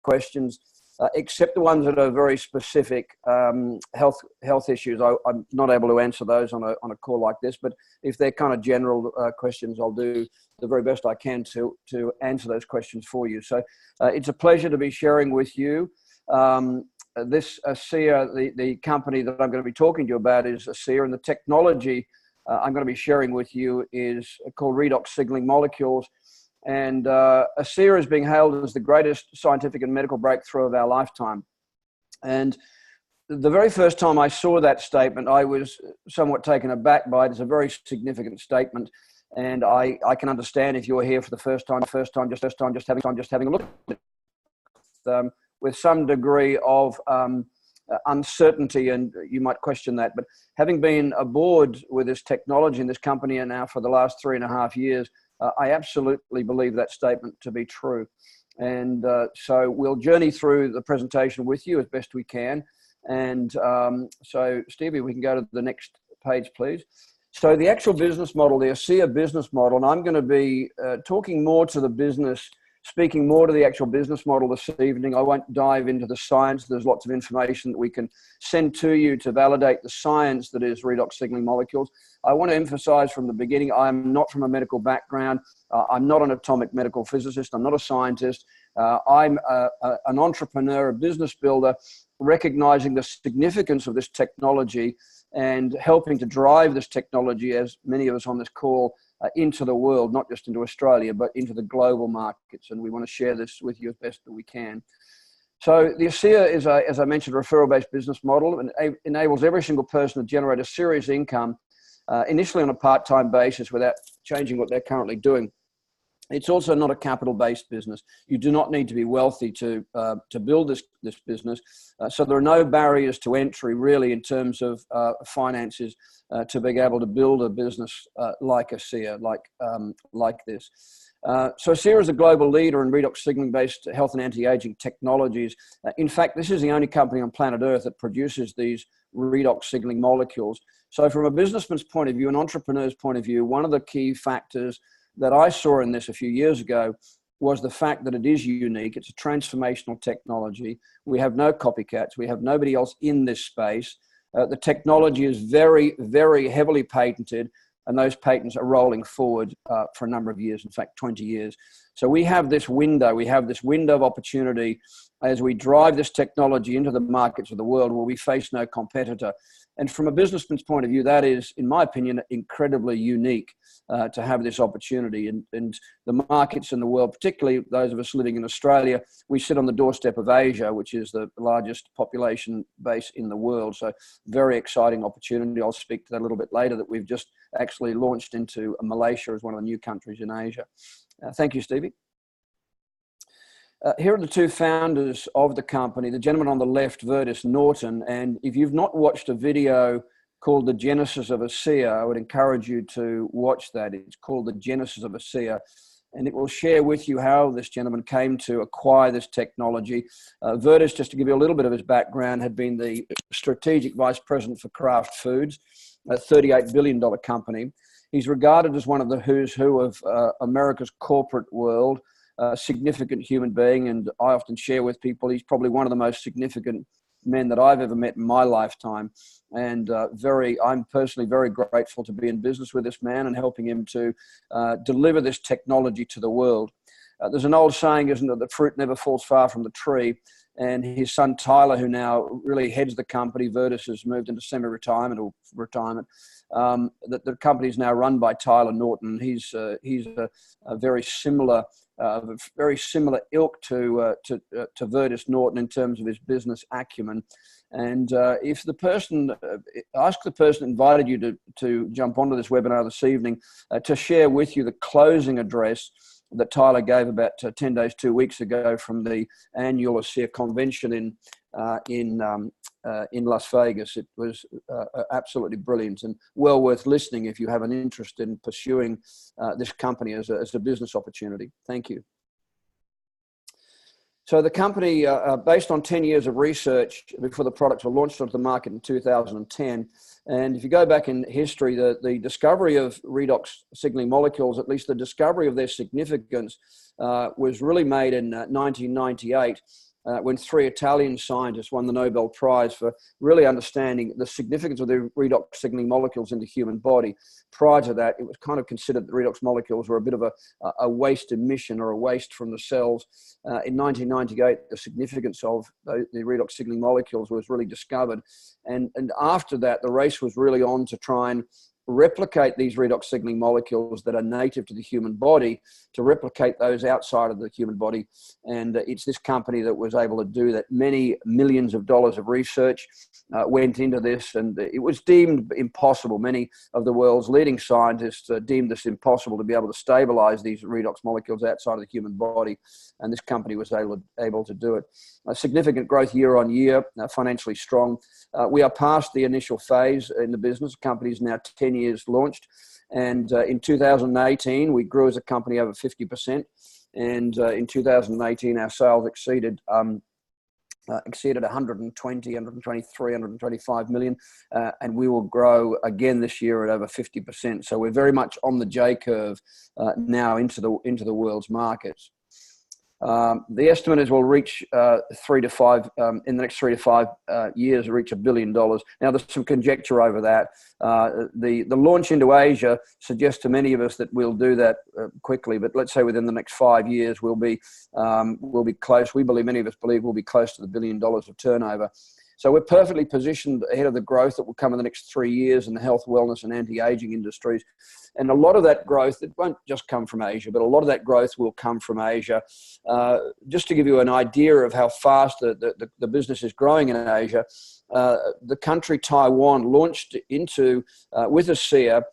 questions, except the ones that are very specific health issues. I'm not able to answer those on a call like this, but if they're kind of general questions, I'll do the very best I can to answer those questions for you. So it's a pleasure to be sharing with you. This ASEA, the company that I'm going to be talking to you about is ASEA, and the technology I'm going to be sharing with you is called redox signaling molecules. And ASEA is being hailed as the greatest scientific and medical breakthrough of our lifetime. And the very first time I saw that statement, I was somewhat taken aback by it. It's a very significant statement. And I can understand if you're here for the first time, just having a look at it, with some degree of uncertainty, and you might question that. But having been aboard with this technology in this company and now for the last 3.5 years, I absolutely believe that statement to be true. And so we'll journey through the presentation with you as best we can. And so, Stevie, we can go to the next page, please. So the actual business model, the ASEA business model, and I'm going to be talking more to the business, speaking more to the actual business model this evening. I won't dive into the science. There's lots of information that we can send to you to validate the science that is redox signaling molecules. I want to emphasize from the beginning, I'm not from a medical background. I'm not an atomic medical physicist. I'm not a scientist. I'm an entrepreneur, a business builder, recognizing the significance of this technology and helping to drive this technology, as many of us on this call, into the world, not just into Australia, but into the global markets. And we want to share this with you as best that we can. So the ASEA is, as I mentioned, a referral-based business model, and enables every single person to generate a serious income, initially on a part-time basis without changing what they're currently doing. It's also not a capital-based business. You do not need to be wealthy to build this business. So there are no barriers to entry, really, in terms of finances to being able to build a business like ASEA, like this. So ASEA is a global leader in redox signaling-based health and anti-aging technologies. In fact, this is the only company on planet Earth that produces these redox signaling molecules. So from a businessman's point of view, an entrepreneur's point of view, one of the key factors that I saw in this a few years ago was the fact that it is unique. It's a transformational technology. We have no copycats. We have nobody else in this space. The technology is very, very heavily patented, and those patents are rolling forward for a number of years, in fact, 20 years. So we have this window of opportunity as we drive this technology into the markets of the world where we face no competitor. And from a businessman's point of view, that is, in my opinion, incredibly unique to have this opportunity. And the markets in the world, particularly those of us living in Australia, we sit on the doorstep of Asia, which is the largest population base in the world. So very exciting opportunity. I'll speak to that a little bit later, that we've just actually launched into Malaysia as one of the new countries in Asia. Thank you, Stevie. Here are the two founders of the company. The gentleman on the left, Vertus Norton, and if you've not watched a video called The Genesis of ASEA, I would encourage you to watch that. It's called The Genesis of ASEA, and it will share with you how this gentleman came to acquire this technology. Vertus, just to give you a little bit of his background, had been the strategic vice president for Kraft Foods, a $38 billion company. He's regarded as one of the who's who of America's corporate world. Significant human being, and I often share with people he's probably one of the most significant men that I've ever met in my lifetime, and I'm personally very grateful to be in business with this man and helping him to deliver this technology to the world. There's an old saying, isn't it, that fruit never falls far from the tree, and his son Tyler, who now really heads the company, Vertus, has moved into semi-retirement or retirement. The company is now run by Tyler Norton. He's a very similar ilk to Vertus Norton in terms of his business acumen. And if the person, ask the person who invited you to jump onto this webinar this evening to share with you the closing address that Tyler gave about 10 days, 2 weeks ago from the annual ASEA convention in Las Vegas. It was absolutely brilliant and well worth listening if you have an interest in pursuing this company as a business opportunity. Thank you. So the company, based on 10 years of research before the products were launched onto the market in 2010, and if you go back in history, the discovery of redox signaling molecules, at least the discovery of their significance, was really made in 1998. when 3 Italian scientists won the Nobel Prize for really understanding the significance of the redox signaling molecules in the human body. Prior to that, it was kind of considered that redox molecules were a bit of a waste emission or a waste from the cells. In 1998, the significance of the redox signaling molecules was really discovered. And after that, the race was really on to try and replicate these redox signaling molecules that are native to the human body, to replicate those outside of the human body. And it's this company that was able to do that. Many millions of dollars of research went into this, and it was deemed impossible. Many of the world's leading scientists deemed this impossible to be able to stabilize these redox molecules outside of the human body. And this company was able to do it. A significant growth year on year, financially strong. We are past the initial phase in the business. The company is now 10 years launched. And in 2018, we grew as a company over 50%. And in 2018, our sales exceeded 120, 123, 125 million. And we will grow again this year at over 50%. So we're very much on the J curve now into the world's markets. The estimate is we'll reach in the next 3 to 5 years, reach $1 billion. Now, there's some conjecture over that. The launch into Asia suggests to many of us that we'll do that quickly, but let's say within the next 5 years, we'll be close. We believe, many of us believe, we'll be close to the $1 billion of turnover. So we're perfectly positioned ahead of the growth that will come in the next 3 years in the health, wellness, and anti-aging industries. And a lot of that growth, it won't just come from Asia, but a lot of that growth will come from Asia. Just to give you an idea of how fast the business is growing in Asia, the country Taiwan launched into with ASEA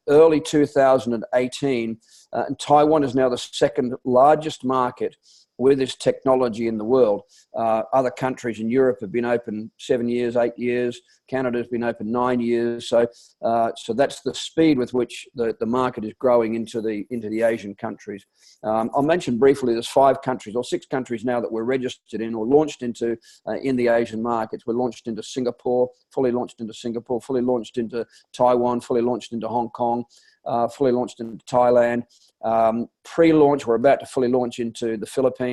early 2018, and Taiwan is now the second largest market with this technology in the world. Other countries in Europe have been open 7 years, 8 years. Canada's been open 9 years. So that's the speed with which the market is growing into the Asian countries. I'll mention briefly, there's 5 countries or 6 countries now that we're registered in or launched into in the Asian markets. We're launched into Singapore, fully launched into Singapore, fully launched into Taiwan, fully launched into Hong Kong, fully launched into Thailand. Pre-launch, we're about to fully launch into the Philippines,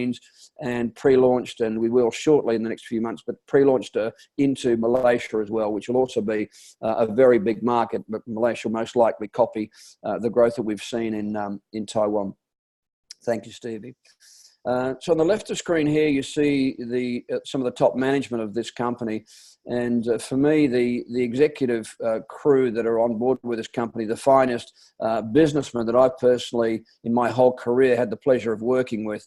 and pre-launched, and we will shortly in the next few months, but pre-launched into Malaysia as well, which will also be a very big market, but Malaysia will most likely copy the growth that we've seen in Taiwan. Thank you, Stevie. So on the left of screen here, you see some of the top management of this company. And for me, the executive crew that are on board with this company, the finest businessmen that I've personally, in my whole career, had the pleasure of working with.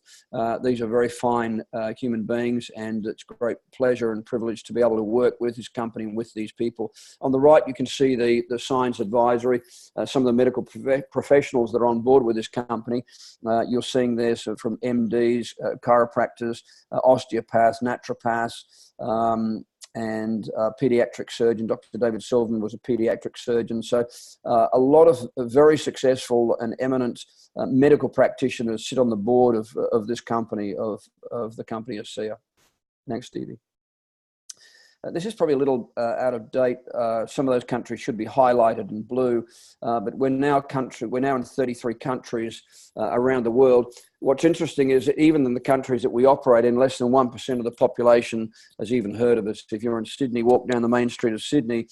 These are very fine human beings, and it's a great pleasure and privilege to be able to work with this company and with these people. On the right, you can see the science advisory, some of the medical professionals that are on board with this company. You're seeing this from MDs, chiropractors, osteopaths, naturopaths, and pediatric surgeon. Dr. David Silverman was a pediatric surgeon. So a lot of very successful and eminent medical practitioners sit on the board of this company, of the company ASEA. Next, Stevie. This is probably a little out of date. Some of those countries should be highlighted in blue, but we're now in 33 countries around the world. What's interesting is that even in the countries that we operate in, less than 1% of the population has even heard of us. If you're in Sydney, walk down the main street of Sydney,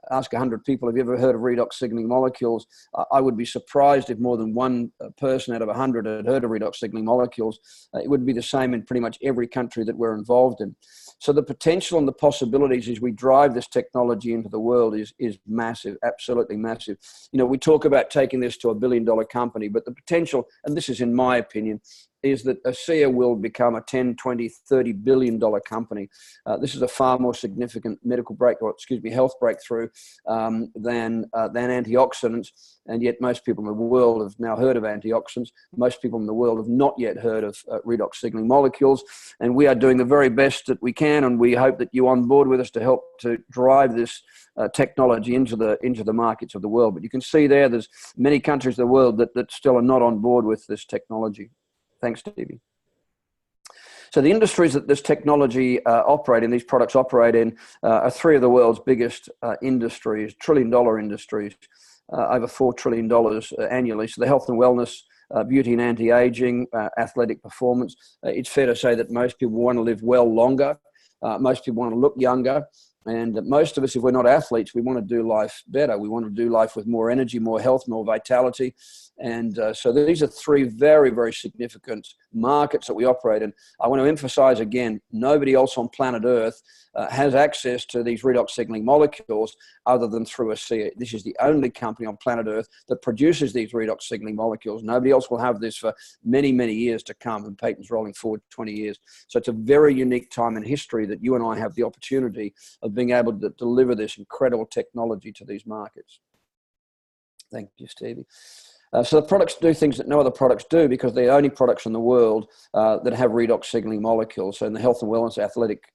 ask 100 people, have you ever heard of redox signaling molecules? I would be surprised if more than one person out of 100 had heard of redox signaling molecules. It would be the same in pretty much every country that we're involved in. So the potential and the possibilities as we drive this technology into the world is massive, absolutely massive. You know, we talk about taking this to $1 billion company, but the potential, and this is in my opinion, is that ASEA will become a $10, $20, $30 billion company. This is a far more significant health breakthrough than antioxidants. And yet most people in the world have now heard of antioxidants. Most people in the world have not yet heard of redox signaling molecules. And we are doing the very best that we can. And we hope that you're on board with us to help to drive this technology into the markets of the world. But you can see there's many countries in the world that still are not on board with this technology. Thanks, Stevie. So the industries that this technology these products operate in, are 3 of the world's biggest industries, trillion-dollar industries, over $4 trillion annually. So the health and wellness beauty and anti-aging, athletic performance. It's fair to say that most people want to live well longer. Most people want to look younger. And most of us, if we're not athletes, we want to do life better. We want to do life with more energy, more health, more vitality. And so these are three very, very significant markets that we operate in. I want to emphasize again, nobody else on planet Earth has access to these redox signaling molecules other than through ASEA. This is the only company on planet Earth that produces these redox signaling molecules. Nobody else will have this for many, many years to come, and patents rolling forward 20 years. So it's a very unique time in history that you and I have the opportunity of being able to deliver this incredible technology to these markets. Thank you, Stevie. So the products do things that no other products do because they're the only products in the world that have redox signaling molecules. So in the health and wellness, athletic,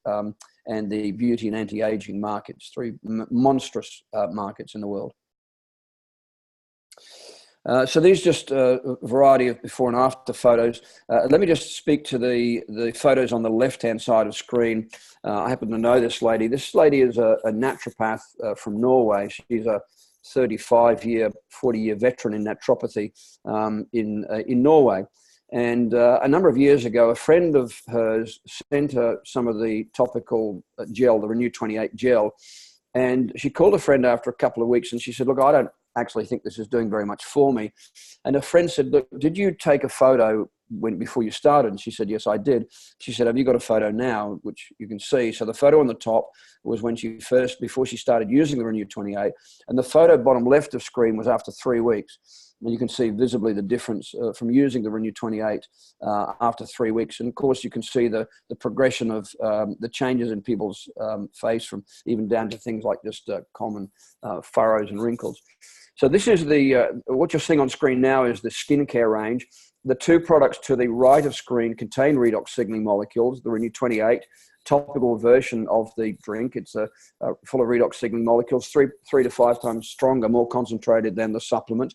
and the beauty and anti-aging markets, three monstrous markets in the world. So these just a variety of before and after photos. Let me just speak to the photos on the left-hand side of the screen. I happen to know this lady. This lady is a naturopath from Norway. She's a 35-year, 40-year veteran in naturopathy in Norway. And a number of years ago, a friend of hers sent her some of the topical gel, the Renew 28 gel. And she called a friend after a couple of weeks and she said, look, I don't actually think this is doing very much for me. And her friend said, look, did you take a photo before you started? And she said, yes, I did. She said, have you got a photo now, which you can see? So the photo on the top was when she before she started using the Renew 28. And the photo bottom left of screen was after 3 weeks. And you can see visibly the difference from using the Renew 28 after 3 weeks. And of course, you can see the progression of the changes in people's face, from even down to things like just common furrows and wrinkles. So this is what you're seeing on screen now is the skincare range. The two products to the right of screen contain redox signaling molecules, the Renew 28 topical version of the drink. It's full of redox signaling molecules, three to 5 times stronger, more concentrated than the supplement,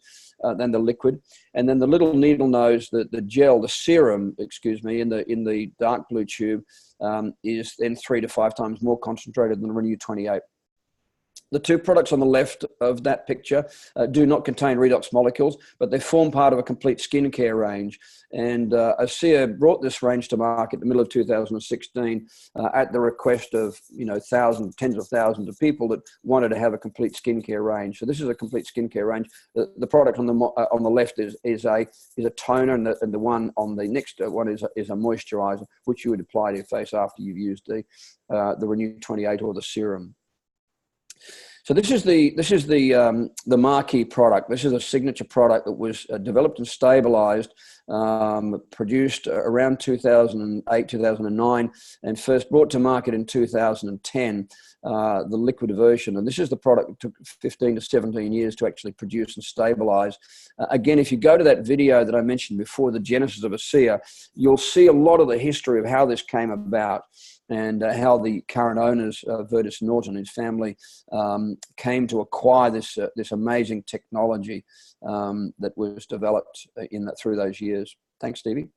than the liquid. And then the little needle nose, the gel, the serum, excuse me, in the dark blue tube is then 3 to 5 times more concentrated than the Renew 28. The two products on the left of that picture do not contain redox molecules, but they form part of a complete skincare range. And ASEA brought this range to market in the middle of 2016 at the request of tens of thousands of people that wanted to have a complete skincare range. So this is a complete skincare range. The product on the left is a toner, and the one on the next one is a moisturizer, which you would apply to your face after you've used the Renew 28 or the serum. So this is the marquee product. This is a signature product that was developed and stabilized, produced around 2008, 2009, and first brought to market in 2010, the liquid version. And this is the product that took 15 to 17 years to actually produce and stabilize. Again, if you go to that video that I mentioned before, the genesis of ASEA, you'll see a lot of the history of how this came about, and how the current owners, Vertus Norton and his family, came to acquire this amazing technology that was developed through those years. Thanks, Stevie.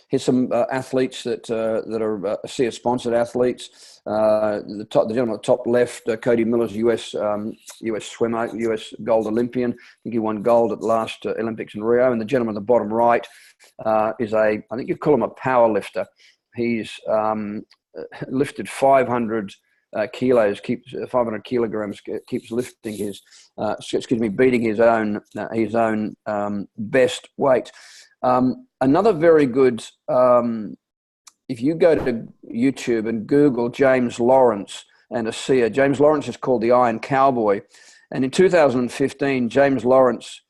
Here's some athletes that are ASEA-sponsored athletes. The gentleman at the top left, Cody Miller's US swimmer, US gold Olympian. I think he won gold at the last Olympics in Rio. And the gentleman at the bottom right is I think you call him a power lifter. He's lifted 500 kilos, 500 kilograms, keeps lifting his, beating his own best weight. Another very good, if you go to YouTube and Google James Lawrence and ASEA, James Lawrence is called the Iron Cowboy. And in 2015, James Lawrence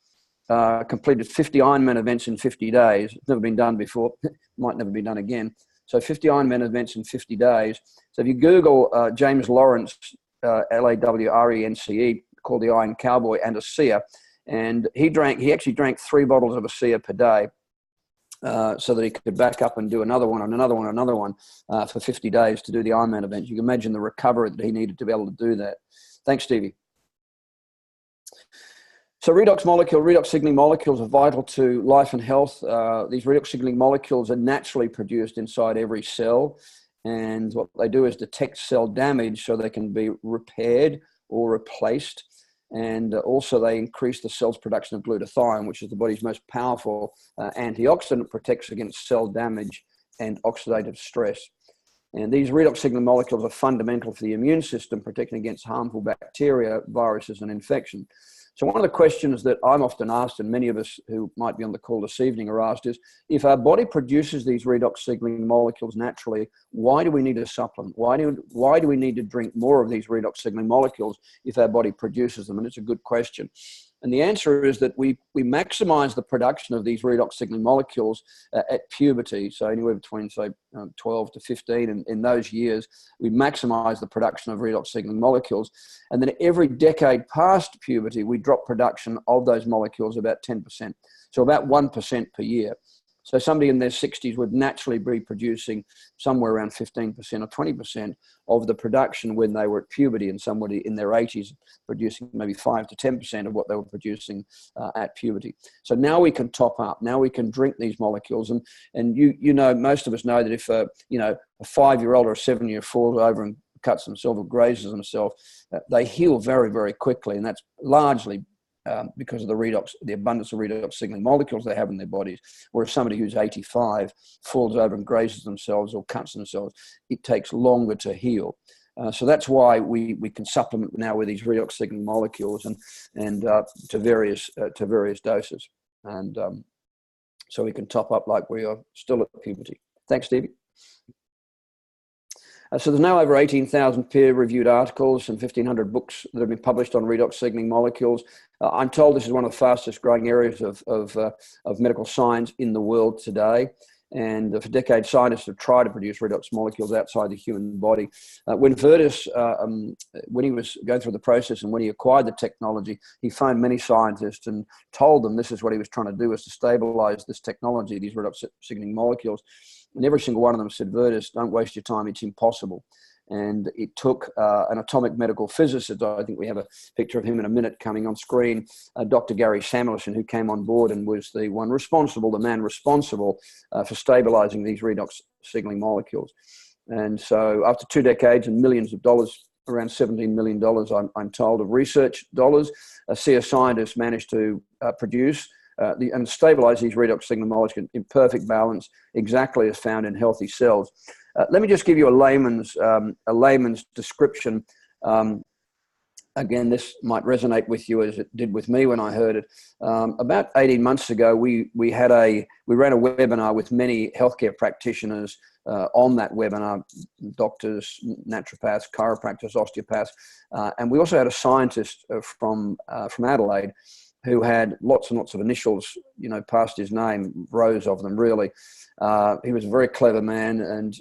completed 50 Ironman events in 50 days. It's never been done before, might never be done again. So 50 Ironman events in 50 days. So if you Google James Lawrence, Lawrence, called the Iron Cowboy, and ASEA, and he actually drank 3 bottles of ASEA per day so that he could back up and do another one and another one and another one for 50 days to do the Ironman event. You can imagine the recovery that he needed to be able to do that. Thanks, Stevie. So redox signaling molecules are vital to life and health. These redox signaling molecules are naturally produced inside every cell. And what they do is detect cell damage so they can be repaired or replaced. And also they increase the cell's production of glutathione, which is the body's most powerful antioxidant, protects against cell damage and oxidative stress. And these redox signaling molecules are fundamental for the immune system, protecting against harmful bacteria, viruses, and infection. So one of the questions that I'm often asked, and many of us who might be on the call this evening are asked, is if our body produces these redox signaling molecules naturally, why do we need a supplement? Why do we need to drink more of these redox signaling molecules if our body produces them? And it's a good question. And the answer is that we maximize the production of these redox signaling molecules at puberty. So anywhere between, say, 12 to 15, and in those years, we maximize the production of redox signaling molecules. And then every decade past puberty, we drop production of those molecules about 10%. So about 1% per year. So somebody in their 60s would naturally be producing somewhere around 15% or 20% of the production when they were at puberty, and somebody in their 80s producing maybe 5 to 10% of what they were producing at puberty. So now we can top up. Now we can drink these molecules, and you know, most of us know that if a 5-year-old or a 7-year-old falls over and cuts themselves or grazes themselves, they heal very, very quickly, and that's largely because of the abundance of redox signaling molecules they have in their bodies. Whereas somebody who's 85 falls over and grazes themselves or cuts themselves, it takes longer to heal. So that's why we can supplement now with these redox signaling molecules and to various doses, and so we can top up like we are still at puberty. Thanks, Stevie. So there's now over 18,000 peer-reviewed articles and 1,500 books that have been published on redox signaling molecules. I'm told this is one of the fastest growing areas of medical science in the world today. And for decades, scientists have tried to produce redox molecules outside the human body. When Virtus, when he was going through the process and when he acquired the technology, he phoned many scientists and told them this is what he was trying to do, was to stabilize this technology, these redox signaling molecules. And every single one of them said, Virtus, don't waste your time, it's impossible. And it took an atomic medical physicist, I think we have a picture of him in a minute coming on screen, Dr. Gary Samuelson, who came on board and was the man responsible for stabilizing these redox signaling molecules. And so after 2 decades and millions of dollars, around $17 million, I'm told, of research dollars, CS scientists managed to produce and stabilize these redox signaling molecules in perfect balance, exactly as found in healthy cells. Let me just give you a layman's description. Again, this might resonate with you as it did with me when I heard it. About 18 months ago, we ran a webinar with many healthcare practitioners. On that webinar, doctors, naturopaths, chiropractors, osteopaths, and we also had a scientist from Adelaide who had lots and lots of initials, past his name, rows of them really. He was a very clever man, and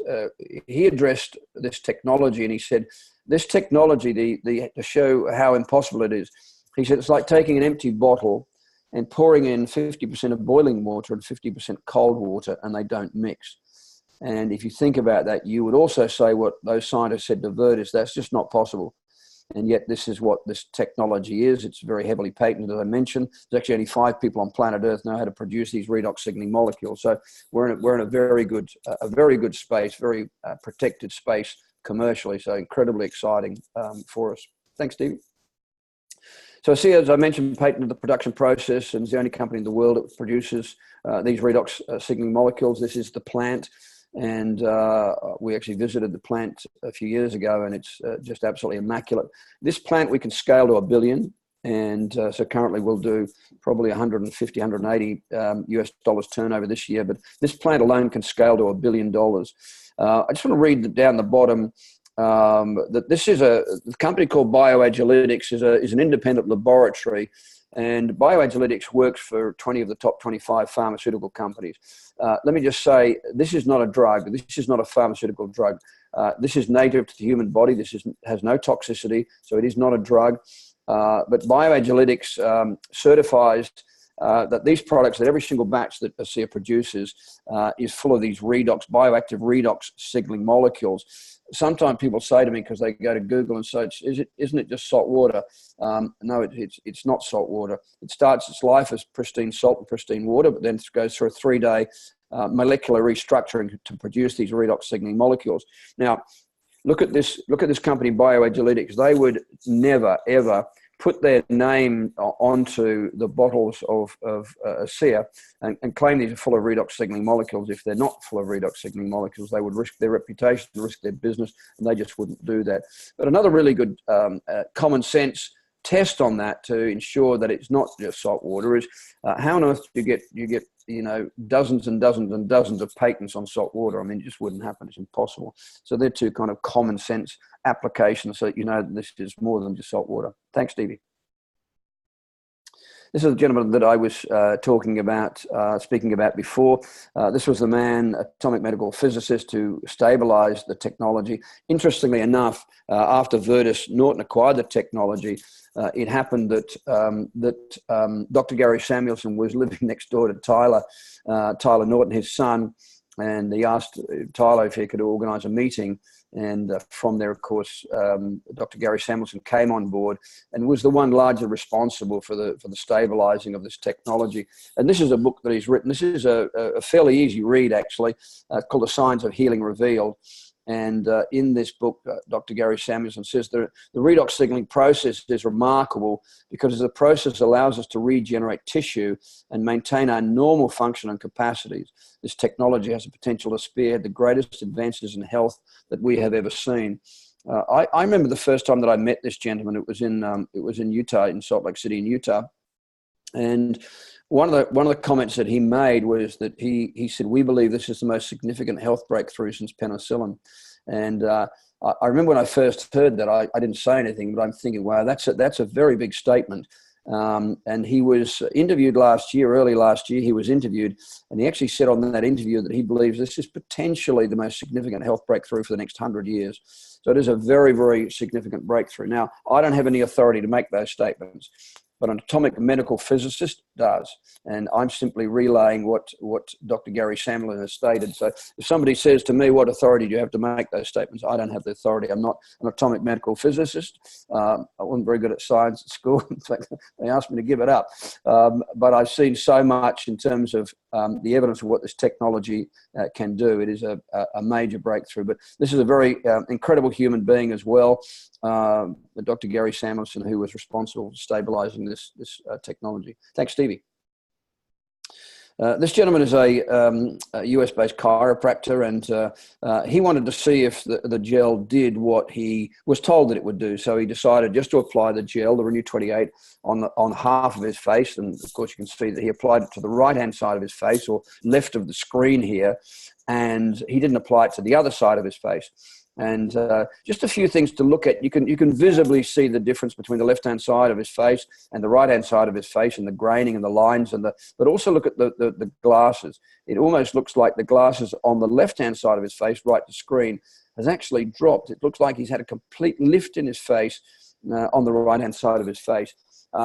he addressed this technology, and he said, this technology, to show how impossible it is, he said, it's like taking an empty bottle and pouring in 50% of boiling water and 50% cold water, and they don't mix. And if you think about that, you would also say what those scientists said to Virtus, that's just not possible. And yet this is what this technology is. It's very heavily patented, as I mentioned. There's actually only 5 people on planet Earth know how to produce these redox signaling molecules. So we're in a very good space, very protected space commercially. So incredibly exciting for us. Thanks, Stevie. So SIA, as I mentioned, patented the production process and is the only company in the world that produces these redox signaling molecules. This is the plant. And we actually visited the plant a few years ago, and it's just absolutely immaculate. This plant we can scale to $1 billion, and so currently we'll do probably 150, 180 US dollars turnover this year. But this plant alone can scale to $1 billion. I just want to read down the bottom that this is a company called BioAgilytix is an independent laboratory. And BioAgilytix works for 20 of the top 25 pharmaceutical companies. Let me just say, this is not a drug. This is not a pharmaceutical drug. This is native to the human body. This has no toxicity, so it is not a drug. But BioAgilytix certifies that these products, that every single batch that ASEA produces is full of these bioactive redox signaling molecules. Sometimes people say to me, because they go to Google and search, isn't it just salt water? No, it's not salt water. It starts its life as pristine salt and pristine water, but then it goes through a 3-day molecular restructuring to produce these redox signaling molecules. Now, look at this company, BioAgilytix. They would never, ever put their name onto the bottles of ASEA and claim these are full of redox signaling molecules. If they're not full of redox signaling molecules, they would risk their reputation, risk their business, and they just wouldn't do that. But another really good common sense test on that to ensure that it's not just salt water is how on earth do you get dozens and dozens and dozens of patents on salt water? I mean, it just wouldn't happen. It's impossible. So they're two kind of common sense applications so that you know that this is more than just salt water. Thanks, Stevie. This is the gentleman that I was speaking about before. This was the man, atomic medical physicist, who stabilized the technology. Interestingly enough, after Virtus Norton acquired the technology, it happened that Dr. Gary Samuelson was living next door to Tyler Norton, his son, and he asked Tyler if he could organize a meeting. And from there, of course, Dr. Gary Samuelson came on board and was the one largely responsible for the stabilizing of this technology. And this is a book that he's written. This is a fairly easy read, actually, called The Signs of Healing Revealed. And in this book, Dr. Gary Samuelson says the redox signaling process is remarkable because the process allows us to regenerate tissue and maintain our normal function and capacities. This technology has the potential to spearhead the greatest advances in health that we have ever seen. I remember the first time that I met this gentleman. It was in Utah, in Salt Lake City, in Utah, and one of the comments that he made was that he said, "We believe this is the most significant health breakthrough since penicillin." And I remember when I first heard that, I didn't say anything, but I'm thinking, wow, that's a very big statement. And he was interviewed early last year, he was interviewed, and he actually said on that interview that he believes this is potentially the most significant health breakthrough for the next 100 years. So it is a very, very significant breakthrough. Now, I don't have any authority to make those statements, but an atomic medical physicist does. And I'm simply relaying what Dr. Gary Samuelson has stated. So if somebody says to me, what authority do you have to make those statements? I don't have the authority. I'm not an atomic medical physicist. I wasn't very good at science at school. In fact, they asked me to give it up. But I've seen so much in terms of the evidence of what this technology can do. It is a major breakthrough. But this is a very incredible human being as well. Dr. Gary Samuelson, who was responsible for stabilizing this technology. Thanks, Stevie. This gentleman is a US-based chiropractor, and he wanted to see if the gel did what he was told that it would do. So he decided just to apply the gel, the Renew 28, on half of his face. And of course, you can see that he applied it to the right-hand side of his face, or left of the screen here, and he didn't apply it to the other side of his face. And just a few things to look at. You can visibly see the difference between the left-hand side of his face and the right-hand side of his face, and the graining and the lines, but also look at the glasses. It almost looks like the glasses on the left-hand side of his face, right to screen, has actually dropped. It looks like he's had a complete lift in his face on the right-hand side of his face.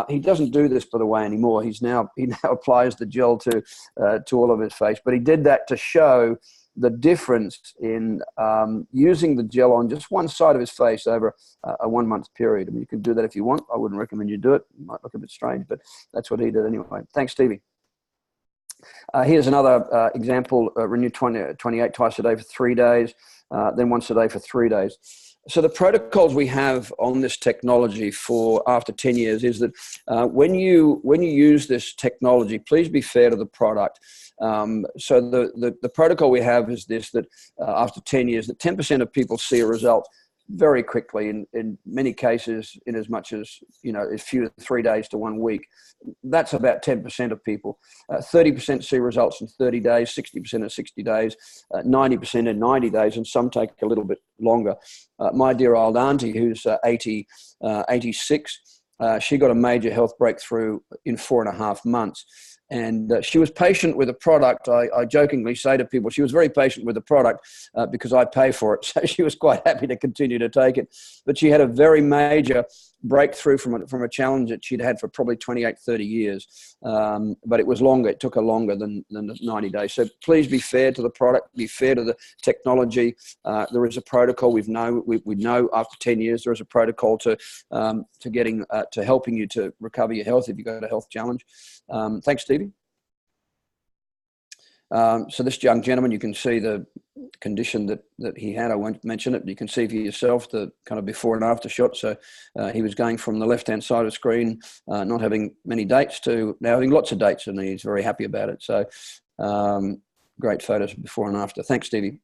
He doesn't do this, by the way, anymore. He now applies the gel to all of his face, but he did that to show the difference in using the gel on just one side of his face over a 1 month period. I mean, you can do that if you want. I wouldn't recommend you do it. It might look a bit strange, but that's what he did anyway. Thanks, Stevie. Here's another example, Renew 28 twice a day for 3 days, then once a day for 3 days. So the protocols we have on this technology for after 10 years is that when you use this technology, please be fair to the product. So the protocol we have is this, that after 10 years, that 10% of people see a result very quickly, in many cases in as much as, as few as 3 days to 1 week. That's about 10% of people. 30% see results in 30 days, 60% in 60 days, 90% in 90 days, and some take a little bit longer. My dear old auntie, who's 86, she got a major health breakthrough in 4.5 months. And she was patient with the product. I jokingly say to people, she was very patient with the product because I pay for it. So she was quite happy to continue to take it. But she had a very major breakthrough from a challenge that she'd had for probably 28, 30 years. But it was longer. It took her longer than 90 days. So please be fair to the product, be fair to the technology. There is a protocol. We know after 10 years, there is a protocol to helping you to recover your health if you've got a health challenge. Thanks, Stevie. So this young gentleman, you can see the condition that he had. I won't mention it, but you can see for yourself the kind of before and after shot. So he was going from the left-hand side of the screen, not having many dates, to now having lots of dates, and he's very happy about it. So great photos before and after. Thanks, Stevie.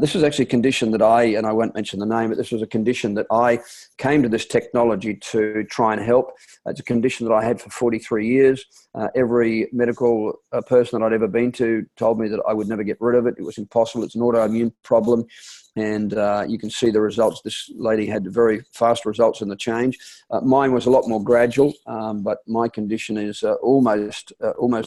This was actually a condition that and I won't mention the name, but this was a condition that I came to this technology to try and help. It's a condition that I had for 43 years. Every medical person that I'd ever been to told me that I would never get rid of it. It was impossible. It's an autoimmune problem. And you can see the results. This lady had very fast results in the change. Mine was a lot more gradual, but my condition is almost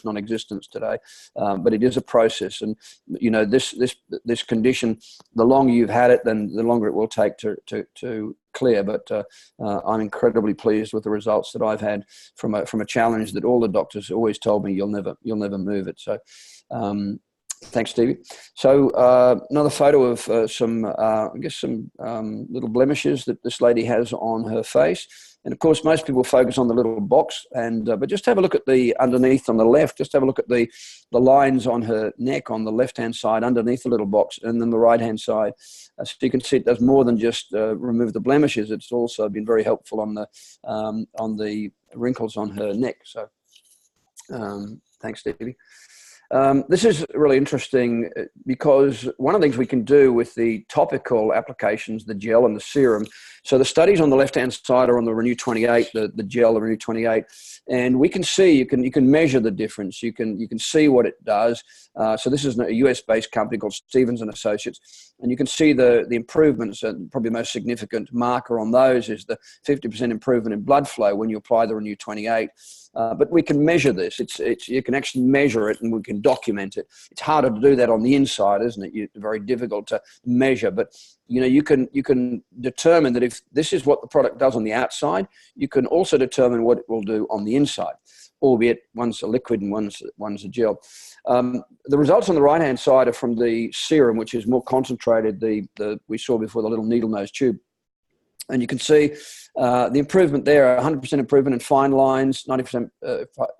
non-existent today. But it is a process, and you know this condition. The longer you've had it, then the longer it will take to clear. But I'm incredibly pleased with the results that I've had from a challenge that all the doctors always told me you'll never move it. So. Thanks, Stevie. So another photo of some little blemishes that this lady has on her face. And of course, most people focus on the little box, but just have a look at the underneath on the left. Just have a look at the lines on her neck on the left-hand side underneath the little box, and then the right-hand side. So you can see it does more than just remove the blemishes. It's also been very helpful on the wrinkles on her neck. So thanks, Stevie. This is really interesting because one of the things we can do with the topical applications, the gel and the serum. So the studies on the left-hand side are on the Renew 28, the gel, the Renew 28, and we can see, you can measure the difference. You can see what it does. So this is a US-based company called Stevens and Associates, and you can see the improvements. And probably the most significant marker on those is the 50% improvement in blood flow when you apply the Renew 28. But we can measure this. You can actually measure it, and we can document it. It's harder to do that on the inside, isn't it? It's very difficult to measure. But you know, you can determine that if this is what the product does on the outside, you can also determine what it will do on the inside, albeit one's a liquid and one's a gel. The results on the right-hand side are from the serum, which is more concentrated. We saw before, the little needle nose tube. And you can see the improvement there, 100% improvement in fine lines, 90%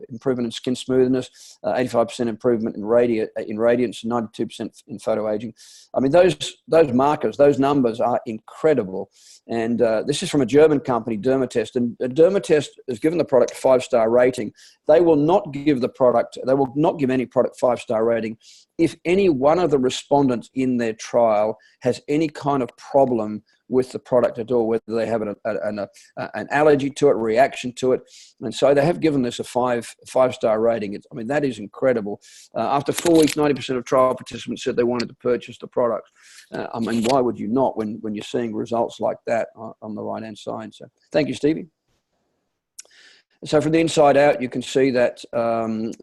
improvement in skin smoothness, 85% improvement in radiance, 92% in photo aging. I mean, those markers, those numbers are incredible. And this is from a German company, Dermatest. And Dermatest has given the product a 5-star rating. They will not give any product 5-star rating if any one of the respondents in their trial has any kind of problem with the product at all, whether they have an allergy to it, reaction to it. And so they have given this a five-star rating. I mean, that is incredible. After 4 weeks, 90% of trial participants said they wanted to purchase the product. I mean, why would you not when you're seeing results like that on the right-hand side? So thank you, Stevie. So from the inside out, you can see that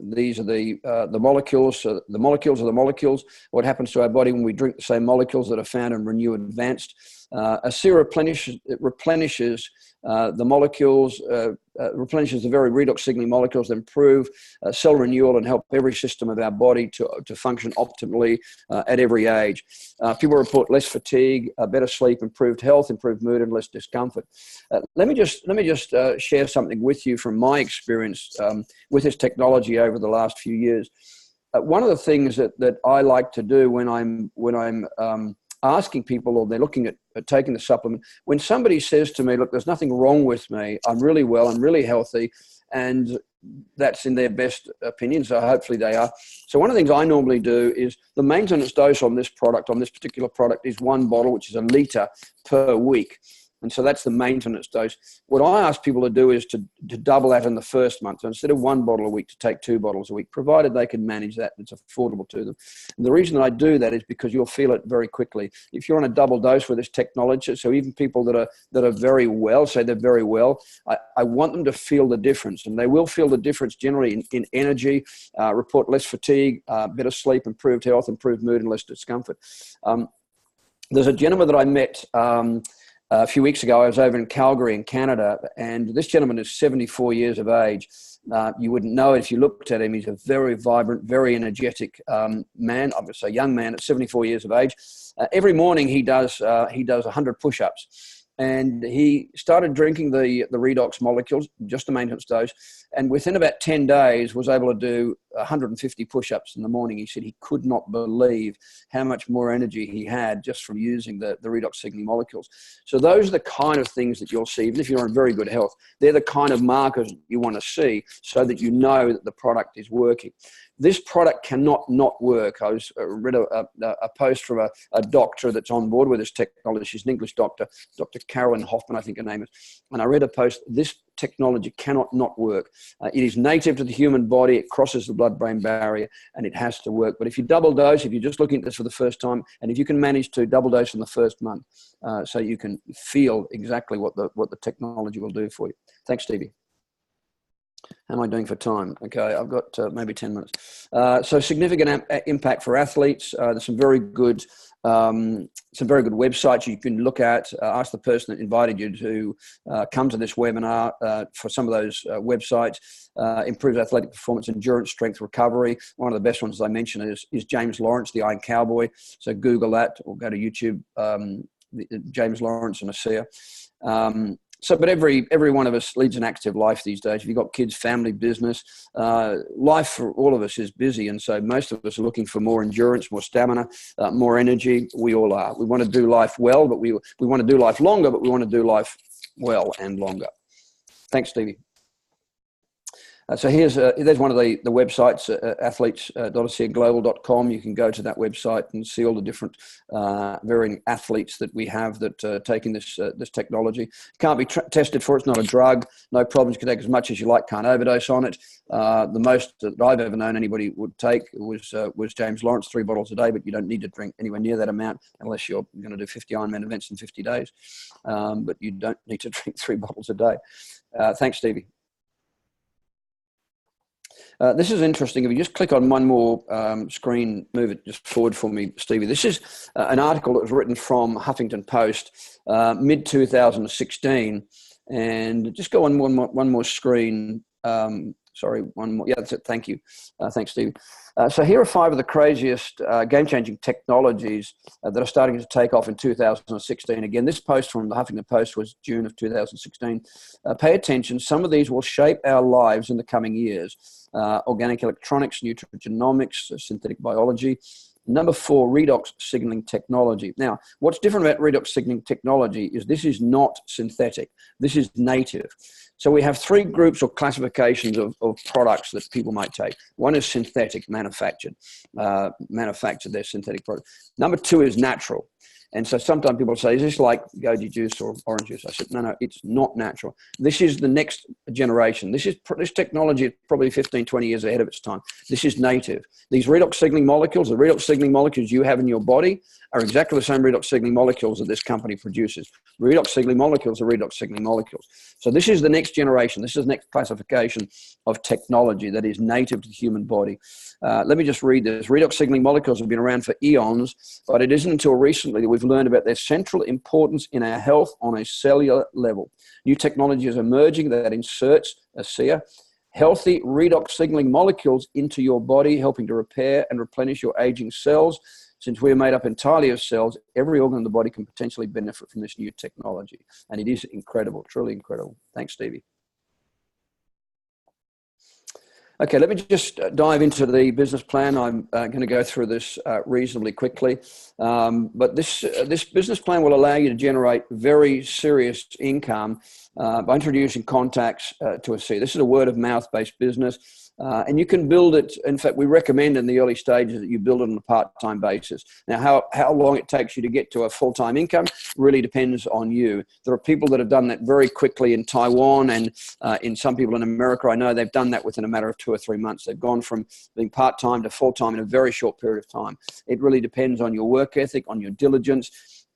these are the molecules. So the molecules are the molecules. What happens to our body when we drink the same molecules that are found in Renew Advanced? A serum replenishes the molecules, replenishes the very redox signaling molecules that improve cell renewal and help every system of our body to function optimally at every age. People report less fatigue, better sleep, improved health, improved mood, and less discomfort. Let me just share something with you from my experience with this technology over the last few years. One of the things that I like to do when I'm asking people, or they're looking at taking the supplement, when somebody says to me, look, there's nothing wrong with me, I'm really well, I'm really healthy, and that's in their best opinion, so hopefully they are. So one of the things I normally do is the maintenance dose on this particular product is 1 bottle, which is a litre per week. And so that's the maintenance dose. What I ask people to do is to double that in the first month. So instead of 1 bottle a week, to take 2 bottles a week, provided they can manage that and it's affordable to them. And the reason that I do that is because you'll feel it very quickly. If you're on a double dose with this technology, so even people that are very well, say they're very well, I want them to feel the difference. And they will feel the difference generally in energy, report less fatigue, better sleep, improved health, improved mood, and less discomfort. There's a gentleman that I met a few weeks ago. I was over in Calgary in Canada, and this gentleman is 74 years of age. You wouldn't know it if you looked at him. He's a very vibrant, very energetic man. I'm going to say young man at 74 years of age. Every morning he does 100 push-ups. And he started drinking the redox molecules, just a maintenance dose, and within about 10 days was able to do 150 push-ups in the morning. He said he could not believe how much more energy he had just from using the redox signaling molecules. So those are the kind of things that you'll see, even if you're in very good health. They're the kind of markers you want to see so that you know that the product is working. This product cannot not work. I read a post from a doctor that's on board with this technology. She's an English doctor, Dr. Carolyn Hoffman, I think her name is. And I read a post, this technology cannot not work. It is native to the human body. It crosses the blood-brain barrier, and it has to work. But if you double dose, if you're just looking at this for the first time, and if you can manage to double dose in the first month, so you can feel exactly what the technology will do for you. Thanks, Stevie. How am I doing for time? Okay, I've got maybe 10 minutes. So significant impact for athletes. There's some very good websites you can look at. Ask the person that invited you to come to this webinar for some of those websites. Improves athletic performance, endurance, strength, recovery. One of the best ones, as I mentioned, is James Lawrence, the Iron Cowboy. So Google that or go to YouTube, James Lawrence and ASEA. But every one of us leads an active life these days. If you've got kids, family, business, life for all of us is busy. And so most of us are looking for more endurance, more stamina, more energy. We all are. We want to do life well, but we want to do life longer, but we want to do life well and longer. Thanks, Stevie. So there's one of the websites, athletes.aseaglobal.com. You can go to that website and see all the different varying athletes that we have that are taking this technology. Can't be tested for it. It's not a drug. No problems. You can take as much as you like. Can't overdose on it. The most that I've ever known anybody would take was James Lawrence, 3 bottles a day, but you don't need to drink anywhere near that amount unless you're going to do 50 Ironman events in 50 days. But you don't need to drink 3 bottles a day. Thanks, Stevie. This is interesting. If you just click on one more screen, move it just forward for me, Stevie. This is an article that was written from Huffington Post, mid-2016. And just go on one more screen. Sorry, one more. Yeah, that's it. Thank you. Thanks, Stevie. So here are 5 of the craziest game-changing technologies that are starting to take off in 2016. Again, this post from the Huffington Post was June of 2016. Pay attention. Some of these will shape our lives in the coming years. Organic electronics, nutrigenomics, synthetic biology. Number 4, redox signaling technology. Now, what's different about redox signaling technology is this is not synthetic. This is native. So we have 3 groups or classifications of products that people might take. One is synthetic, manufactured. Manufactured their synthetic product. Number 2 is natural. And so sometimes people say, is this like goji juice or orange juice? I said, no, it's not natural. This is the next generation. This technology is probably 15, 20 years ahead of its time. This is native. These redox signaling molecules, the redox signaling molecules you have in your body are exactly the same redox signaling molecules that this company produces. Redox signaling molecules are redox signaling molecules. So this is the next generation. This is the next classification of technology that is native to the human body. Let me just read this. Redox signaling molecules have been around for eons, but it isn't until recently that we've learned about their central importance in our health on a cellular level. New technology is emerging that inserts, ASEA, healthy redox signaling molecules into your body, helping to repair and replenish your aging cells. Since we are made up entirely of cells, every organ in the body can potentially benefit from this new technology. And it is incredible, truly incredible. Thanks, Stevie. Okay, let me just dive into the business plan. I'm going to go through this reasonably quickly. But this business plan will allow you to generate very serious income by introducing contacts to ASEA. This is a word-of-mouth based business. And you can build it. In fact, we recommend in the early stages that you build it on a part-time basis. Now, how long it takes you to get to a full-time income really depends on you. There are people that have done that very quickly in Taiwan, and in some people in America, I know they've done that within a matter of 2 or 3 months. They've gone from being part-time to full-time in a very short period of time. It really depends on your work ethic, on your diligence,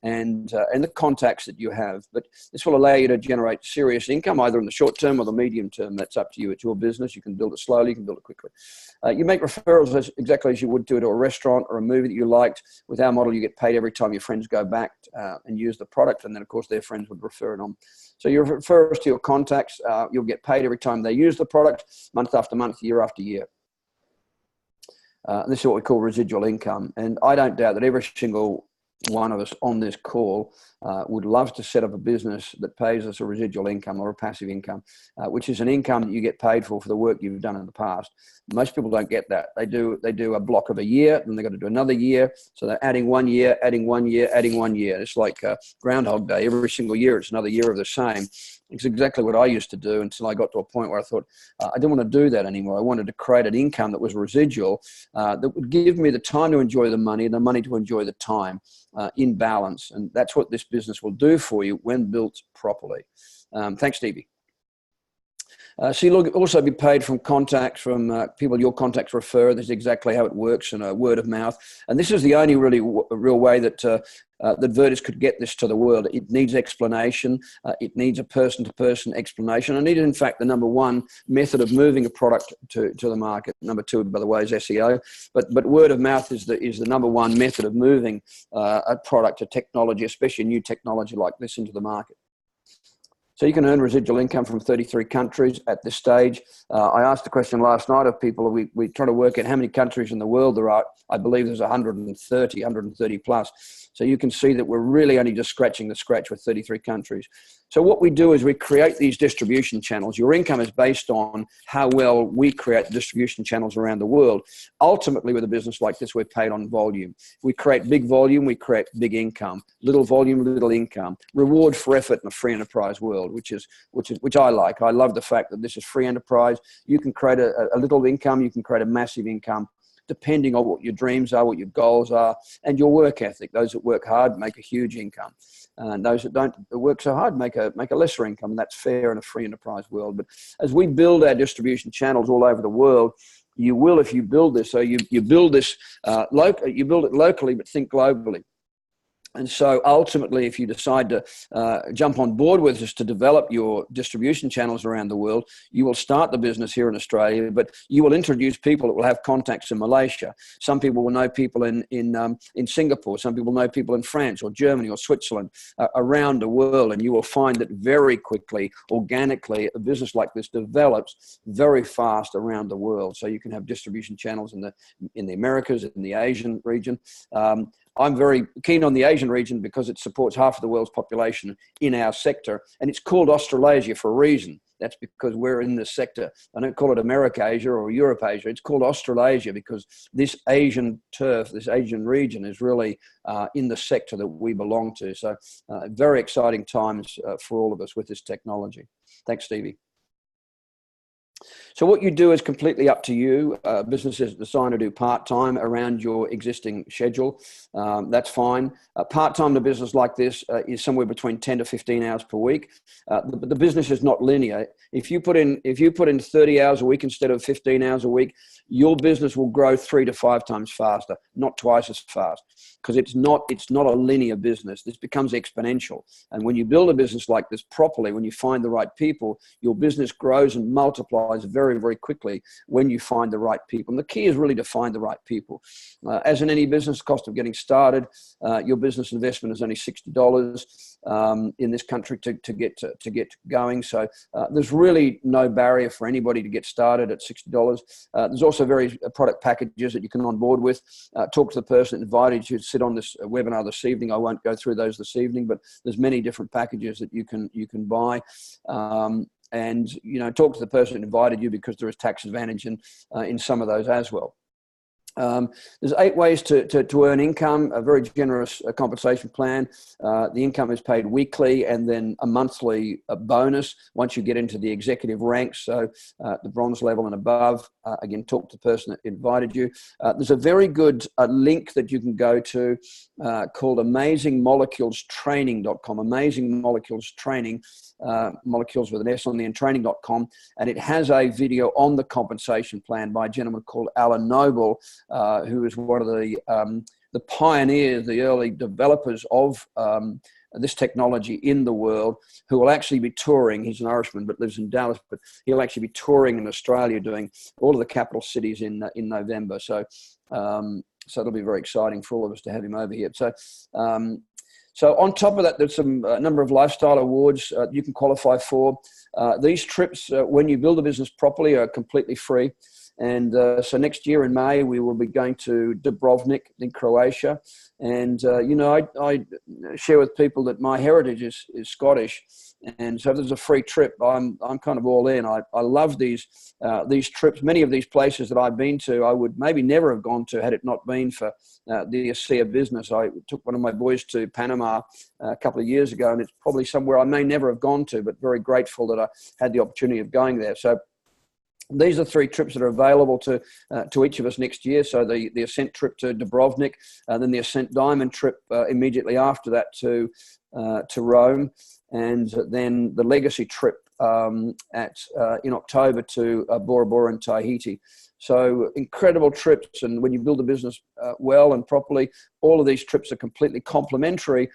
and the contacts that you have. But this will allow you to generate serious income, either in the short term or the medium term. That's up to you. It's your business. You can build it slowly. You can build it quickly. You make referrals exactly as you would do to a restaurant or a movie that you liked. With our model, you get paid every time your friends go back and use the product. And then, of course, their friends would refer it on. So you refer us to your contacts. You'll get paid every time they use the product, month after month, year after year. This is what we call residual income. And I don't doubt that every single one of us on this call would love to set up a business that pays us a residual income or a passive income, which is an income that you get paid for the work you've done in the past. Most people don't get that. They do a block of a year, then they've got to do another year. So they're adding 1 year, adding 1 year, adding 1 year. It's like Groundhog Day. Every single year, it's another year of the same. It's exactly what I used to do until I got to a point where I thought I didn't want to do that anymore. I wanted to create an income that was residual, that would give me the time to enjoy the money and the money to enjoy the time in balance. And that's what this business will do for you when built properly. Thanks, Stevie. So you'll also be paid from contacts from people your contacts refer. This is exactly how it works, and word of mouth. And this is the only real way that that Virtus could get this to the world. It needs explanation. It needs a person-to-person explanation. And it is, in fact, the number one method of moving a product to the market. Number two, by the way, is SEO. But word of mouth is the number one method of moving a product, a technology, especially new technology like this, into the market. So you can earn residual income from 33 countries at this stage. I asked the question last night of people. We try to work out how many countries in the world there are. I believe there's 130 plus. So you can see that we're really only just scratching the scratch with 33 countries. So what we do is we create these distribution channels. Your income is based on how well we create distribution channels around the world. Ultimately, with a business like this, we're paid on volume. If we create big volume, we create big income. Little volume, little income. Reward for effort in a free enterprise world, which I like. I love the fact that this is free enterprise. You can create a little income. You can create a massive income, depending on what your dreams are, what your goals are, and your work ethic. Those that work hard make a huge income. And those that don't work so hard make a lesser income. And that's fair in a free enterprise world. But as we build our distribution channels all over the world, you will, if you build this, so you build this, you build it locally, but think globally. And so ultimately, if you decide to jump on board with us to develop your distribution channels around the world, you will start the business here in Australia, but you will introduce people that will have contacts in Malaysia. Some people will know people in Singapore. Some people know people in France or Germany or Switzerland, around the world. And you will find that very quickly, organically, a business like this develops very fast around the world. So you can have distribution channels in the Americas, in the Asian region. I'm very keen on the Asian region because it supports half of the world's population in our sector. And it's called Australasia for a reason. That's because we're in this sector. I don't call it America-Asia or Europe-Asia. It's called Australasia because this Asian turf, this Asian region is really in the sector that we belong to. So very exciting times for all of us with this technology. Thanks, Stevie. So what you do is completely up to you. Businesses decide to do part-time around your existing schedule. That's fine. Part-time in a business like this is somewhere between 10 to 15 hours per week. But the business is not linear. If you put in 30 hours a week instead of 15 hours a week, your business will grow 3 to 5 times faster, not twice as fast, because it's not a linear business. This becomes exponential. And when you build a business like this properly, when you find the right people, your business grows and multiplies very, very quickly when you find the right people. And the key is really to find the right people. As in any business, cost of getting started, your business investment is only $60 in this country to get going. So there's really no barrier for anybody to get started at $60. There's also very product packages that you can on board with. Talk to the person that invited you to sit on this webinar this evening. I won't go through those this evening, but there's many different packages that you can buy. And talk to the person that invited you because there is tax advantage in some of those as well. There's 8 ways to earn income, a very generous compensation plan. The income is paid weekly and then a monthly bonus once you get into the executive ranks, so the bronze level and above. Again, talk to the person that invited you. There's a very good link that you can go to called amazingmoleculestraining.com, Amazing Molecules Training, molecules with an S on the end, training.com, and it has a video on the compensation plan by a gentleman called Alan Noble, who is one of the pioneers, the early developers of this technology in the world, who will actually be touring. He's an Irishman but lives in Dallas, but he'll actually be touring in Australia, doing all of the capital cities in November. So it'll be very exciting for all of us to have him over here. So on top of that, there's a number of lifestyle awards you can qualify for. These trips, when you build a business properly, are completely free. And so next year in May, we will be going to Dubrovnik in Croatia. And, you know, I share with people that my heritage is Scottish. And so if there's a free trip, I'm kind of all in. I love these trips. Many of these places that I've been to, I would maybe never have gone to had it not been for the ASEA business. I took one of my boys to Panama a couple of years ago, and it's probably somewhere I may never have gone to, but very grateful that I had the opportunity of going there. So these are 3 trips that are available to each of us next year. So the Ascent trip to Dubrovnik, then the Ascent Diamond trip immediately after that to Rome, and then the Legacy trip in October to Bora Bora and Tahiti. So incredible trips, and when you build a business well and properly, all of these trips are completely complementary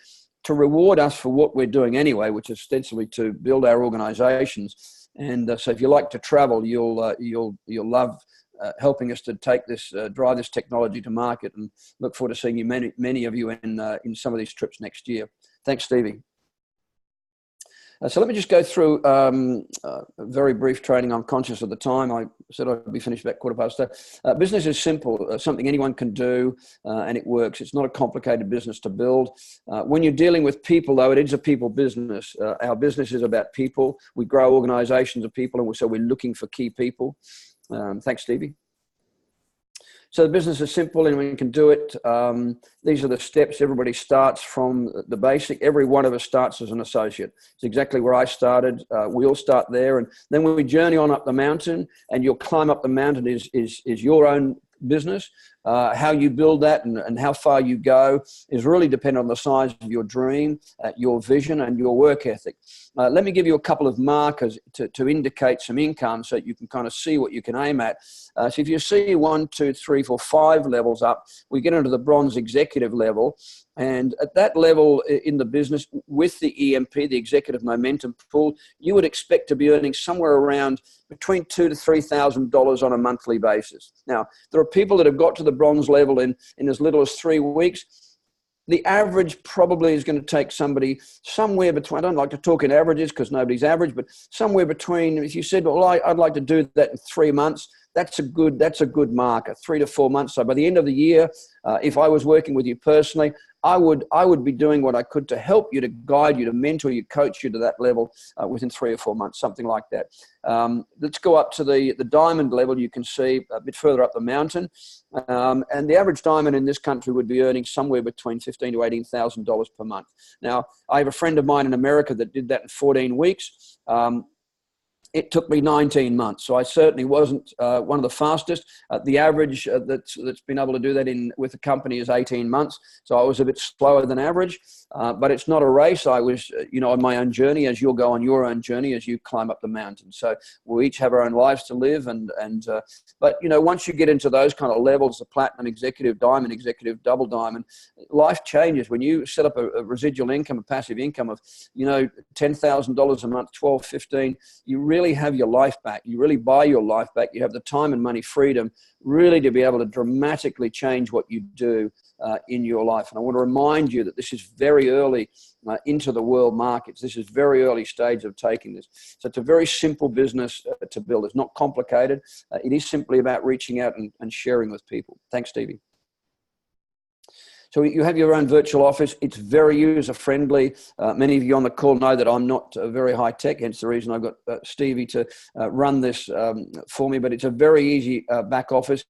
to reward us for what we're doing anyway, which is ostensibly to build our organizations. And so if you like to travel, you'll love helping us to take this, drive this technology to market, and look forward to seeing you, many of you in some of these trips next year. Thanks, Stevie. So let me just go through a very brief training. I'm conscious of the time. I said I'd be finished about 8:15. Business is simple, something anyone can do, and it works. It's not a complicated business to build. When you're dealing with people, though, it is a people business. Our business is about people. We grow organizations of people, and so we're looking for key people. Thanks, Stevie. So the business is simple, and we can do it. These are the steps. Everybody starts from the basic. Every one of us starts as an associate. It's exactly where I started. We all start there, and then when we journey on up the mountain, and you'll climb up the mountain is your own business. How you build that and how far you go is really dependent on the size of your dream, your vision, and your work ethic. Let me give you a couple of markers to indicate some income so that you can kind of see what you can aim at. So if you see 1, 2, 3, 4, 5 levels up, we get into the bronze executive level. And at that level in the business, with the EMP, the Executive Momentum Pool, you would expect to be earning somewhere around between $2,000 to $3,000 on a monthly basis. Now, there are people that have got to the bronze level in as little as 3 weeks. The average probably is going to take somebody somewhere between, I don't like to talk in averages because nobody's average, but somewhere between, if you said, well, I'd like to do that in 3 months, that's a good marker, 3 to 4 months. So by the end of the year, if I was working with you personally, I would be doing what I could to help you, to guide you, to mentor you, coach you to that level within 3 or 4 months, something like that. Let's go up to the diamond level. You can see a bit further up the mountain. And the average diamond in this country would be earning somewhere between $15,000 to $18,000 per month. Now, I have a friend of mine in America that did that in 14 weeks. It took me 19 months, so I certainly wasn't one of the fastest. The average that's been able to do that with the company is 18 months, so I was a bit slower than average. But it's not a race. I was, on my own journey, as you'll go on your own journey as you climb up the mountain. So we each have our own lives to live, but once you get into those kind of levels, the platinum executive, diamond executive, double diamond, life changes. When you set up a residual income, a passive income of $10,000 a month, 12, 15, you really have your life back. You really buy your life back. You have the time and money freedom really to be able to dramatically change what you do in your life. And I want to remind you that this is very early into the world markets. This is very early stage of taking this. So it's a very simple business to build. It's not complicated. It is simply about reaching out and sharing with people. Thanks, Stevie. So you have your own virtual office. It's very user-friendly. Many of you on the call know that I'm not very high-tech, hence the reason I've got Stevie to run this for me. But it's a very easy back office.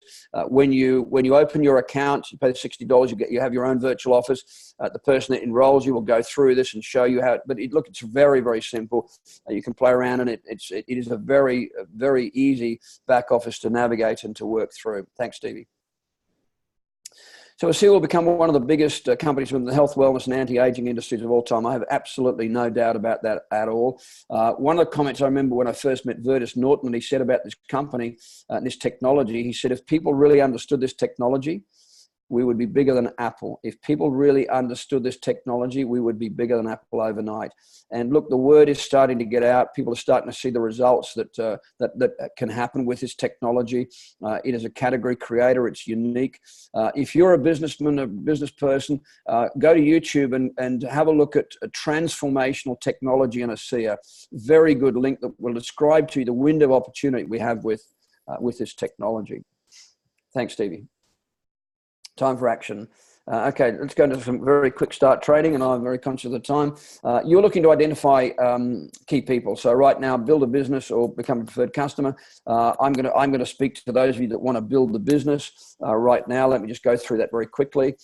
When you open your account, you pay $60. You have your own virtual office. The person that enrolls you will go through this and show you how. But it's very, very simple. You can play around in it. It is a very, very easy back office to navigate and to work through. Thanks, Stevie. So ASEA will become one of the biggest companies within the health, wellness, and anti-aging industries of all time. I have absolutely no doubt about that at all. One of the comments I remember when I first met Vertus Norton, and he said about this company and this technology, he said, if people really understood this technology, we would be bigger than Apple. If people really understood this technology, we would be bigger than Apple overnight. And look, the word is starting to get out. People are starting to see the results that can happen with this technology. It is a category creator. It's unique. If you're a businessman, a business person, go to YouTube and have a look at a transformational technology in ASEA. Very good link that will describe to you the window of opportunity we have with with this technology. Thanks, Stevie. Time for action. Okay, let's go into some very quick start trading, and I'm very conscious of the time. You're looking to identify key people. So right now, build a business or become a preferred customer. I'm going to speak to those of you that want to build the business right now. Let me just go through that very quickly.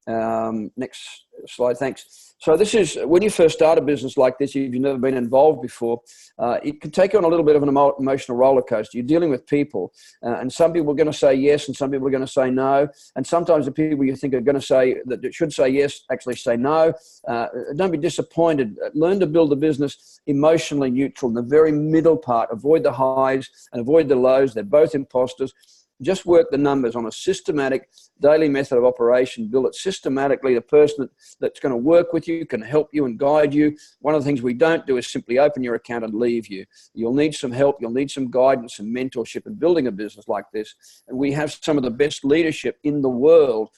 Next slide, thanks. So this is when you first start a business like this, if you've never been involved before, it can take you on a little bit of an emotional roller coaster. You're dealing with people, and some people are going to say yes, and some people are going to say no. And sometimes the people you think are going to say that should say yes actually say no. Don't be disappointed. Learn to build a business emotionally neutral in the very middle part. Avoid the highs and avoid the lows. They're both imposters. Just work the numbers on a systematic daily method of operation. Build it systematically. The person that's going to work with you can help you and guide you. One of the things we don't do is simply open your account and leave you. You'll need some help. You'll need some guidance and mentorship in building a business like this. And we have some of the best leadership in the world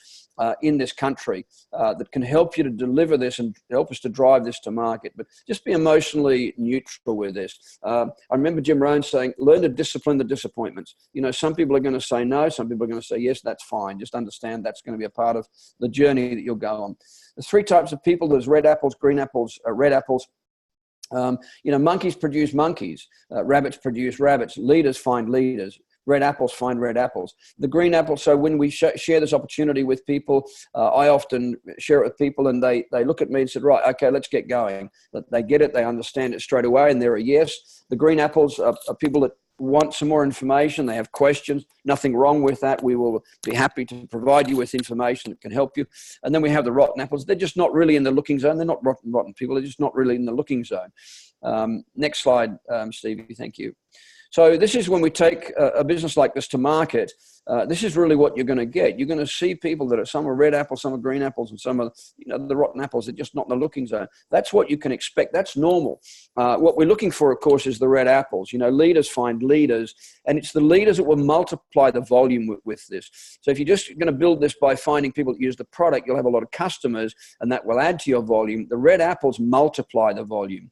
in this country that can help you to deliver this and help us to drive this to market. But just be emotionally neutral with this. I remember Jim Rohn saying, learn to discipline the disappointments. You know, some people are going to say no, some people are going to say yes, that's fine. Just understand that's going to be a part of the journey that you'll go on. There's three types of people. There's red apples, green apples, red apples. You know, monkeys produce monkeys, rabbits produce rabbits, leaders find leaders. Red apples find red apples. The green apples, so when we share this opportunity with people, I often share it with people and they look at me and said, right, okay, let's get going. They get it, they understand it straight away, and they're a yes. The green apples are people that want some more information, they have questions, nothing wrong with that. We will be happy to provide you with information that can help you. And then we have the rotten apples. They're just not really in the looking zone. They're not rotten people, they're just not really in the looking zone. Next slide, Stevie, thank you. So this is when we take a business like this to market. This is really what you're going to get. You're going to see people that are, some are red apples, some are green apples, and some are, you know, the rotten apples are just not in the looking zone. That's what you can expect. That's normal. What we're looking for, of course, is the red apples. You know, leaders find leaders, and it's the leaders that will multiply the volume with this. So if you're just going to build this by finding people that use the product, you'll have a lot of customers, and that will add to your volume. The red apples multiply the volume.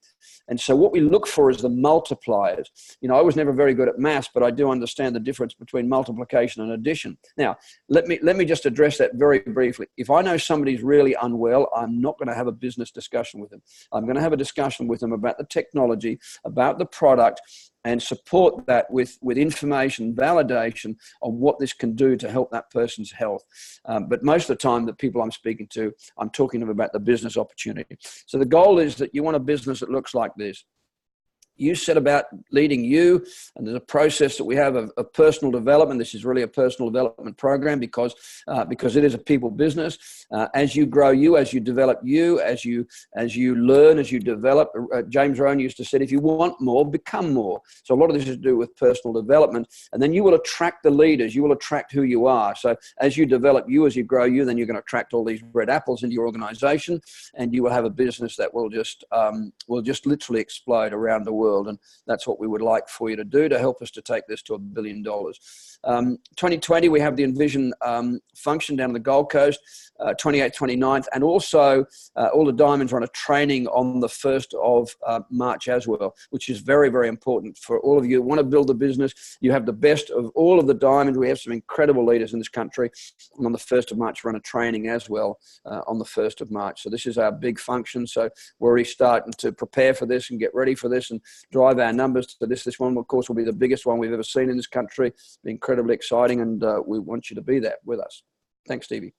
And so what we look for is the multipliers. You know, I was never very good at maths, but I do understand the difference between multiplication and addition. Now, let me just address that very briefly. If I know somebody's really unwell, I'm not going to have a business discussion with them. I'm going to have a discussion with them about the technology, about the product, and support that with information, validation on what this can do to help that person's health. But most of the time, the people I'm speaking to, I'm talking to them about the business opportunity. So the goal is that you want a business that looks like this. You set about leading you, and there's a process that we have of personal development. This is really a personal development program because it is a people business. As you grow you, as you develop you, as you learn, as you develop. James Rohn used to say, if you want more, become more. So a lot of this is to do with personal development, and then you will attract the leaders. You will attract who you are. So as you develop you, as you grow you, then you're going to attract all these red apples into your organization, and you will have a business that will just literally explode around the world. And that's what we would like for you to do to help us to take this to $1 billion. 2020, we have the Envision function down on the Gold Coast, 28th, 29th, and also all the diamonds are on a training on the 1st of March as well, which is very, very important for all of you who want to build a business. You have the best of all of the diamonds. We have some incredible leaders in this country. And on the 1st of March, run a training as well on the 1st of March. So this is our big function. So we're already starting to prepare for this and get ready for this and drive our numbers to this. This one, of course, will be the biggest one we've ever seen in this country. Be incredibly exciting, and we want you to be there with us. Thanks, Stevie.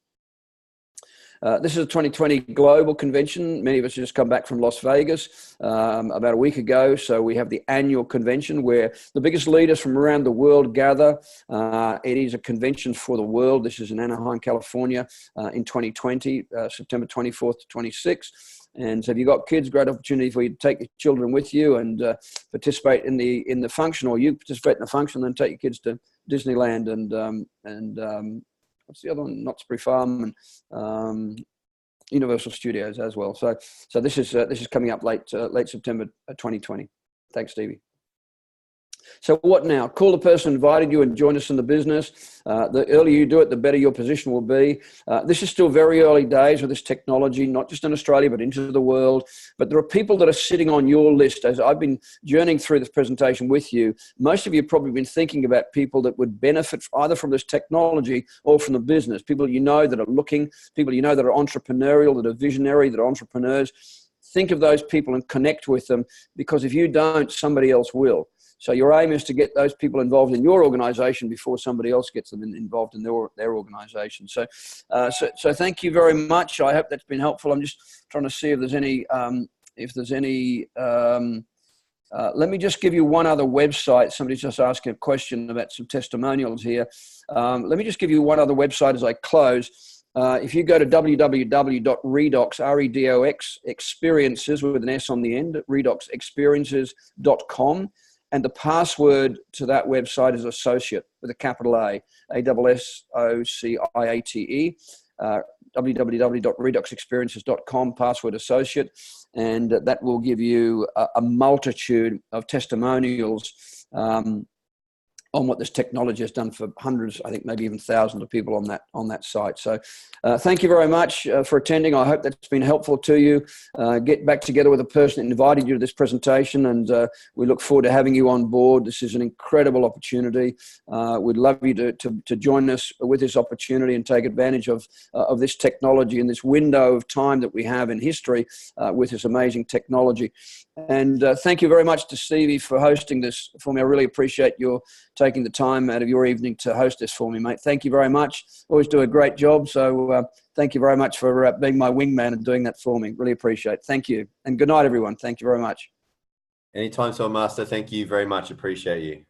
This is a 2020 global convention. Many of us just come back from Las Vegas about a week ago. So we have the annual convention where the biggest leaders from around the world gather. It is a convention for the world. This is in Anaheim, California in 2020, September 24th to 26th. And so if you've got kids, great opportunity for you to take your children with you and participate in the function, or you participate in the function, then take your kids to Disneyland and what's the other one? Knott's Berry Farm and Universal Studios as well. So this is coming up late September 2020. Thanks, Stevie. So what now? Call the person who invited you and join us in the business. The earlier you do it, the better your position will be. This is still very early days with this technology, not just in Australia, but into the world. But there are people that are sitting on your list. As I've been journeying through this presentation with you, most of you have probably been thinking about people that would benefit either from this technology or from the business. People you know that are looking, people you know that are entrepreneurial, that are visionary, that are entrepreneurs. Think of those people and connect with them, because if you don't, somebody else will. So your aim is to get those people involved in your organization before somebody else gets them involved in their organization. So thank you very much. I hope that's been helpful. I'm just trying to see if there's any, let me just give you one other website. Somebody's just asking a question about some testimonials here. Let me just give you one other website as I close. If you go to www.redox, R-E-D-O-X, experiences with an S on the end, redoxexperiences.com, and the password to that website is associate with a capital A, A-S-S-O-C-I-A-T-E, www.redoxexperiences.com, password associate, and that will give you a multitude of testimonials on what this technology has done for hundreds, I think maybe even thousands of people on that site. So thank you very much for attending. I hope that's been helpful to you. Get back together with the person that invited you to this presentation, and we look forward to having you on board. This is an incredible opportunity. We'd love you to join us with this opportunity and take advantage of this technology and this window of time that we have in history with this amazing technology. And thank you very much to Stevie for hosting this for me. I really appreciate your taking the time out of your evening to host this for me, mate. Thank you very much. Always do a great job. So thank you very much for being my wingman and doing that for me. Really appreciate it. Thank you. And good night, everyone. Thank you very much. Anytime, so Master. Thank you very much. Appreciate you.